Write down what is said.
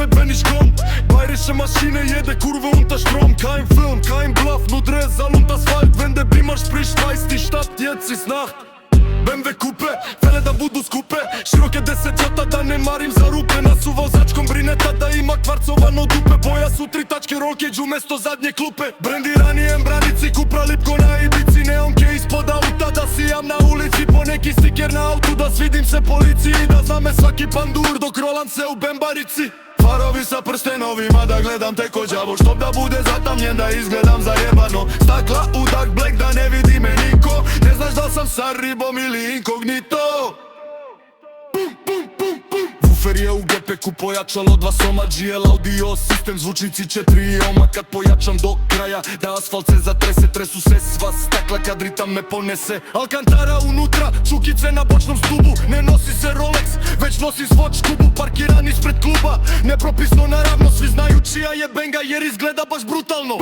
bedbeni shkom Bajrische mašine jede kurve unta štrom Kein film, kein bluff, nu dres zalund asfalt Vende bima spricht, weiß die Stadt, jetzt ist Nacht BMW kupe, fele da budu skupe Široke desetjata da ne marim za rupe Nas u vozačkom brineta da ima kvarcovano dupe Boja su 3 tačke rollcage umesto zadnje klupe Brendirani embranici, kupra lipko na idici Neonke ispod auta da sijam na ulici Po neki stiker na autu da svidim se policiji Da zna me svaki pandur dok rolam se u bembarici Farovi sa prstenovima da gledam te ko đavo Štop da bude zatamljen da izgledam zajebano Stakla u dark black da ne vidi me niko Ne znaš da sam sa ribom ili inkognito Woofer je u gepeku pojačalo 2 soma GL audio sistem zvučnici 4 oma Kad pojačam do kraja da asfalt se zatrese Tresu se sva stakla kad ritam me ponese Alcantara unutra, čukice na bočnom stubu Ne nosi se Rolex, već nosi Swatch kubu Parkiran ispred kluba, nepropisno naravno Svi znaju čija je benga jer izgleda baš brutalno